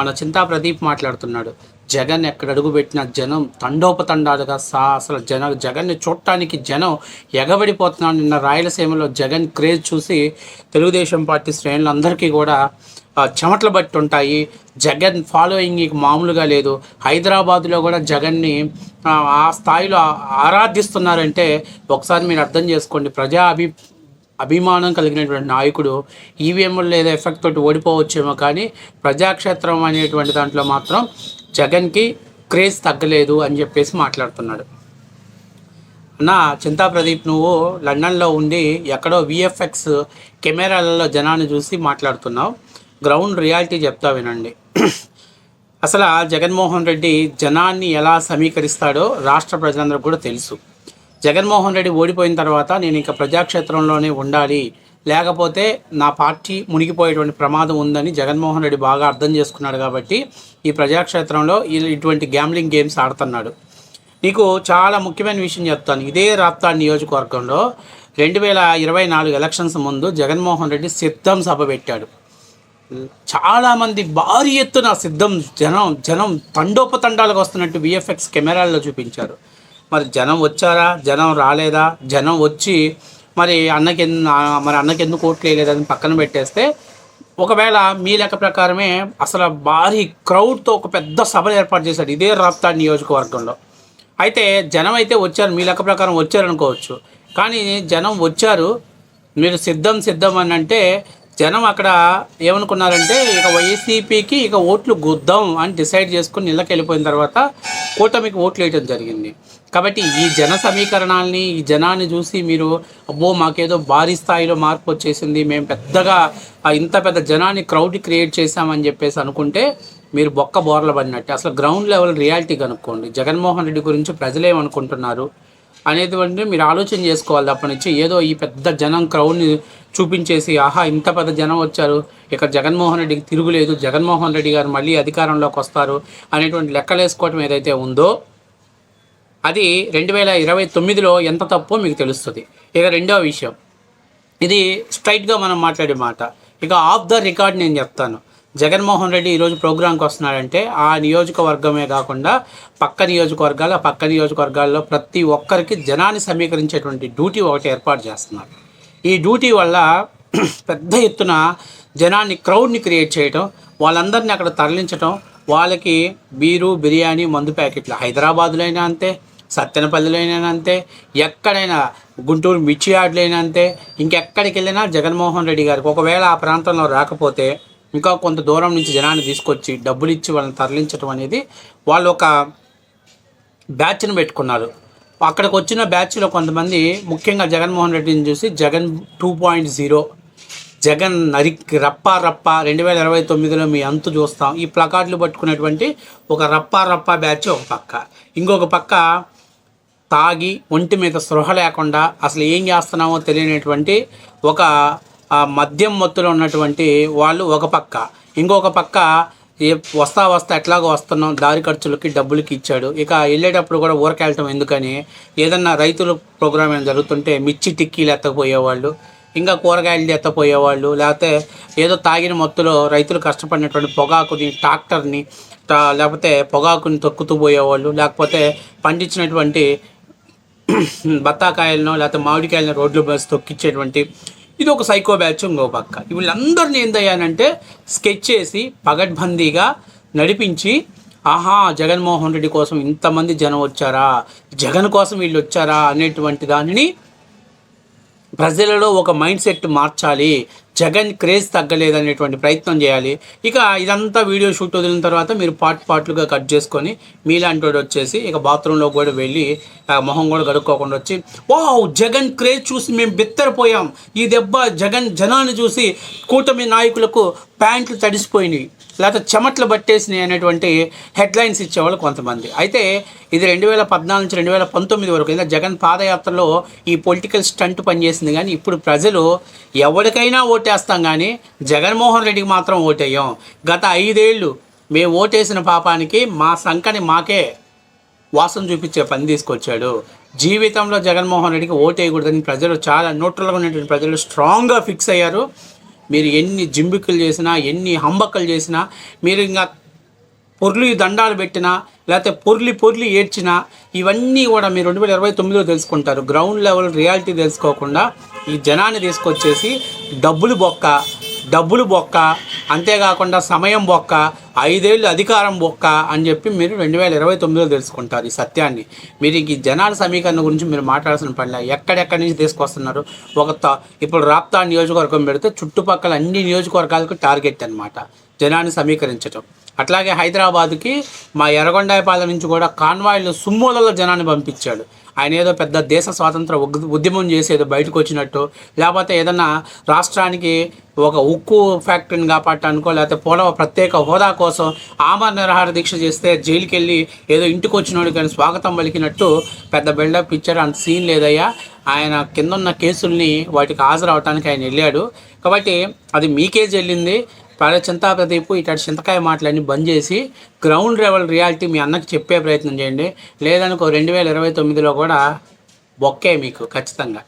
మన చింతా ప్రదీప్ మాట్లాడుతున్నాడు. జగన్ ఎక్కడ అడుగు పెట్టిన జనం తండోపతండాలుగా అసలు జగన్ని చూడటానికి జనం ఎగబడిపోతున్నాడు. నిన్న రాయలసీమలో జగన్ క్రేజ్ చూసి తెలుగుదేశం పార్టీ శ్రేణులందరికీ కూడా చెమటలు బట్టి ఉంటాయి. జగన్ ఫాలోయింగ్ ఇక మామూలుగా లేదు. హైదరాబాదులో కూడా జగన్ని ఆ స్థాయిలో ఆరాధిస్తున్నారంటే ఒకసారి మీరు అర్థం చేసుకోండి. అభిమానం కలిగినటువంటి నాయకుడు ఈవీఎంలు లేదా ఎఫెక్ట్ తోటి ఓడిపోవచ్చేమో, కానీ ప్రజాక్షేత్రం అనేటువంటి దాంట్లో మాత్రం జగన్కి క్రేజ్ తగ్గలేదు అని చెప్పేసి మాట్లాడుతున్నాడు. అన్న చింతా ప్రదీప్, నువ్వు లండన్లో ఉండి ఎక్కడో విఎఫ్ఎక్స్ కెమెరాలలో జనాన్ని చూసి మాట్లాడుతున్నావు. గ్రౌండ్ రియాలిటీ చెప్తా వినండి. అసలు జగన్మోహన్ రెడ్డి జనాన్ని ఎలా సమీకరిస్తాడో రాష్ట్ర ప్రజలందరికీ కూడా తెలుసు. జగన్మోహన్ రెడ్డి ఓడిపోయిన తర్వాత నేను ఇంకా ప్రజాక్షేత్రంలోనే ఉండాలి, లేకపోతే నా పార్టీ మునిగిపోయేటువంటి ప్రమాదం ఉందని జగన్మోహన్ రెడ్డి బాగా అర్థం చేసుకున్నాడు. కాబట్టి ఈ ప్రజాక్షేత్రంలో ఇటువంటి గ్యాంబ్లింగ్ గేమ్స్ ఆడుతున్నాడు. నీకు చాలా ముఖ్యమైన విషయం చెప్తాను. ఇదే రాప్తాడు నియోజకవర్గంలో 2024 ఎలక్షన్స్ ముందు జగన్మోహన్ రెడ్డి సిద్ధం సభ పెట్టాడు. చాలామంది భారీ ఎత్తున సిద్ధం జనం తండోపతండాలకు వస్తున్నట్టు విఎఫ్ఎక్స్ కెమెరాల్లో చూపించారు. మరి జనం వచ్చారా, జనం రాలేదా? జనం వచ్చి మరి అన్నకెందుకు ఓట్లు వేయలేదని పక్కన పెట్టేస్తే, ఒకవేళ మీ లెక్క ప్రకారమే అసలు భారీ క్రౌడ్తో ఒక పెద్ద సభలు ఏర్పాటు చేశాడు ఇదే రాప్తాడు నియోజకవర్గంలో. అయితే జనం అయితే వచ్చారు, మీ లెక్క ప్రకారం వచ్చారు అనుకోవచ్చు. కానీ జనం వచ్చారు, మీరు సిద్ధం అని అంటే జనం అక్కడ ఏమనుకున్నారంటే ఇక వైసీపీకి ఇక ఓట్లు గుద్దాం అని డిసైడ్ చేసుకుని ఇళ్ళకి వెళ్ళిపోయిన తర్వాత కూటమికి ఓట్లు వేయడం జరిగింది. కాబట్టి ఈ జన సమీకరణాలని, ఈ జనాన్ని చూసి మీరు అబ్బో మాకేదో భారీ స్థాయిలో మార్పు వచ్చేసింది, మేము పెద్దగా ఇంత పెద్ద జనాన్ని క్రౌడ్ క్రియేట్ చేశామని చెప్పేసి అనుకుంటే మీరు బొక్క బోర్ల పడినట్టే. అసలు గ్రౌండ్ లెవెల్ రియాలిటీ కనుక్కోండి. జగన్మోహన్ రెడ్డి గురించి ప్రజలేమనుకుంటున్నారు అనేటువంటి మీరు ఆలోచన చేసుకోవాలి. అప్పటి నుంచి ఏదో ఈ పెద్ద జనం క్రౌడ్ని చూపించేసి ఆహా ఇంత పెద్ద జనం వచ్చారు, ఇక్కడ జగన్మోహన్ రెడ్డికి తిరుగులేదు, జగన్మోహన్ రెడ్డి గారు మళ్ళీ అధికారంలోకి వస్తారు అనేటువంటి లెక్కలేసుకోవటం ఏదైతే ఉందో అది 2029లో ఎంత తప్పో మీకు తెలుస్తుంది. ఇక రెండో విషయం, ఇది స్ట్రైట్గా మనం మాట్లాడే మాట. ఇక ఆఫ్ ద రికార్డ్ నేను చెప్తాను. జగన్మోహన్ రెడ్డి ఈరోజు ప్రోగ్రాంకి వస్తున్నాడంటే ఆ నియోజకవర్గమే కాకుండా పక్క నియోజకవర్గాల్లో ప్రతి ఒక్కరికి జనాన్ని సమీకరించేటువంటి డ్యూటీ ఒకటి ఏర్పాటు చేస్తున్నారు. ఈ డ్యూటీ వల్ల పెద్ద ఎత్తున జనాన్ని క్రౌడ్ని క్రియేట్ చేయటం, వాళ్ళందరినీ అక్కడ తరలించటం, వాళ్ళకి బీరు బిర్యానీ మందు ప్యాకెట్లు హైదరాబాద్లో అయినా అంతే, సత్తెనపల్లిలో అయినా అంతే, ఎక్కడైనా గుంటూరు మిర్చి యార్డ్లైనా అంతే, ఇంకెక్కడికి వెళ్ళినా జగన్మోహన్ రెడ్డి గారికి ఒకవేళ ఆ ప్రాంతంలో రాకపోతే ఇంకా కొంత దూరం నుంచి జనాన్ని తీసుకొచ్చి డబ్బులు ఇచ్చి వాళ్ళని తరలించడం అనేది వాళ్ళు ఒక బ్యాచ్ను పెట్టుకున్నారు. అక్కడికి వచ్చిన బ్యాచ్లో కొంతమంది ముఖ్యంగా జగన్మోహన్ రెడ్డిని చూసి జగన్ 2.0, జగన్ రప్పా 2029లో మీ అంతు చూస్తాం, ఈ ప్లకార్డులు పట్టుకునేటువంటి ఒక రప్పా బ్యాచ్ ఒక పక్క, ఇంకొక పక్క తాగి ఒంటి మీద స్పృహ లేకుండా అసలు ఏం చేస్తున్నామో తెలియనటువంటి ఒక మద్యం మత్తులో ఉన్నటువంటి వాళ్ళు ఒక పక్క, ఇంకొక పక్క వస్తా ఎట్లాగో వస్తున్నాం దారి ఖర్చులకి డబ్బులకి ఇచ్చాడు. ఇక వెళ్ళేటప్పుడు కూడా ఊరకెళ్ళటం ఎందుకని ఏదన్నా రైతుల ప్రోగ్రామ్ ఏమైనా జరుగుతుంటే మిర్చి టిక్కీలు ఎత్తపోయేవాళ్ళు, ఇంకా కూరగాయలు ఎత్తపోయేవాళ్ళు, లేకపోతే ఏదో తాగిన మొత్తులో రైతులు కష్టపడినటువంటి పొగాకుని ట్రాక్టర్ని లేకపోతే పొగాకుని తొక్కుతూ పోయేవాళ్ళు, లేకపోతే పండించినటువంటి బత్తాకాయలను లేకపోతే మామిడికాయలను రోడ్లు బస్ తొక్కించేటువంటి ఇది ఒక సైకో బ్యాచ్ ఇంకో పక్క. వీళ్ళందరినీ ఏందయ్యానంటే స్కెచ్ చేసి పగడ్బందీగా నడిపించి ఆహా జగన్మోహన్ రెడ్డి కోసం ఇంతమంది జనం వచ్చారా, జగన్ కోసం వీళ్ళు వచ్చారా అనేటువంటి దానిని ప్రజలలో ఒక మైండ్ సెట్ మార్చాలి. జగన్ క్రేజ్ తగ్గలేదనేటువంటి ప్రయత్నం చేయాలి. ఇక ఇదంతా వీడియో షూట్ వదిలిన తర్వాత మీరు పార్ట్లుగా కట్ చేసుకొని మీలాంటి వాడు వచ్చేసి ఇక బాత్రూంలో కూడా వెళ్ళి మొహం కూడా గడుక్కోకుండా వచ్చి వావ్ జగన్ క్రేజ్ చూసి మేము బిత్తరపోయాం, ఈ దెబ్బ జనాన్ని చూసి కూటమి నాయకులకు ప్యాంట్లు తడిసిపోయినాయి లేకపోతే చెమట్లు పట్టేసినాయి అనేటువంటి హెడ్లైన్స్ ఇచ్చేవాళ్ళు కొంతమంది. అయితే ఇది 2014 నుంచి 2019 వరకు జగన్ పాదయాత్రలో ఈ పొలిటికల్ స్టంట్ పనిచేసింది. కానీ ఇప్పుడు ప్రజలు ఎవరికైనా ఓటేస్తాం కానీ జగన్మోహన్ రెడ్డికి మాత్రం ఓటేయం. గత 5 ఏళ్ళు మేము ఓటేసిన పాపానికి మా సంకని మాకే వాసన చూపించే పని తీసుకొచ్చాడు. జీవితంలో జగన్మోహన్ రెడ్డికి ఓటేయకూడదని ప్రజలు చాలా న్యూట్రల్గా ఉన్నటువంటి ప్రజలు స్ట్రాంగ్గా ఫిక్స్ అయ్యారు. మీరు ఎన్ని జింబిక్కులు చేసినా ఎన్ని హంబక్కలు చేసినా మీరు ఇంకా పొర్లి దండాలు పెట్టినా లేకపోతే పొర్లి ఏడ్చినా ఇవన్నీ కూడా మీరు 2029లో తెలుసుకుంటారు. గ్రౌండ్ లెవెల్ రియాలిటీ తెలుసుకోకుండా ఈ జనాన్ని తీసుకొచ్చేసి డబ్బులు బొక్క, అంతేకాకుండా సమయం బొక్క, 5 ఏళ్ళు అధికారం బొక్క అని చెప్పి మీరు 2029లో తెలుసుకుంటారు ఈ సత్యాన్ని. మీరు ఈ జనాల సమీకరణ గురించి మీరు మాట్లాడాల్సిన పనిలే. ఎక్కడెక్కడి నుంచి తీసుకొస్తున్నారు? ఇప్పుడు రాప్తా నియోజకవర్గం పెడితే చుట్టుపక్కల అన్ని నియోజకవర్గాలకు టార్గెట్ అనమాట జనాన్ని సమీకరించడం. అట్లాగే హైదరాబాద్కి మా ఎర్రగొండాయపాలెం నుంచి కూడా కాన్వాయ్లు సుమ్మోలలో జనాన్ని పంపించాడు. ఆయన ఏదో పెద్ద దేశ స్వాతంత్ర ఉద్యమం చేసి ఏదో బయటకు వచ్చినట్టు, లేకపోతే ఏదన్నా రాష్ట్రానికి ఒక ఉక్కు ఫ్యాక్టరీని కాపాడటానికో, లేకపోతే ప్రత్యేక హోదా కోసం ఆమరణ నిరాహార దీక్ష చేస్తే జైలుకి వెళ్ళి ఏదో ఇంటికి వచ్చినోడు కానీ స్వాగతం పలికినట్టు పెద్ద బిల్డప్ ఇచ్చారు. అంత సీన్ లేదయ్యా. ఆయన కింద ఉన్న కేసుల్ని వాటికి హాజరవటానికి ఆయన వెళ్ళాడు. కాబట్టి అది మీకే చెల్లింది. చింతా ప్రదీప్ ఇట్లాంటి చింతకాయ మాటలన్నీ బంద్ చేసి గ్రౌండ్ లెవెల్ రియాలిటీ మీ అన్నకి చెప్పే ప్రయత్నం చేయండి. లేదనుకో 2029లో కూడా బొక్కే మీకు ఖచ్చితంగా.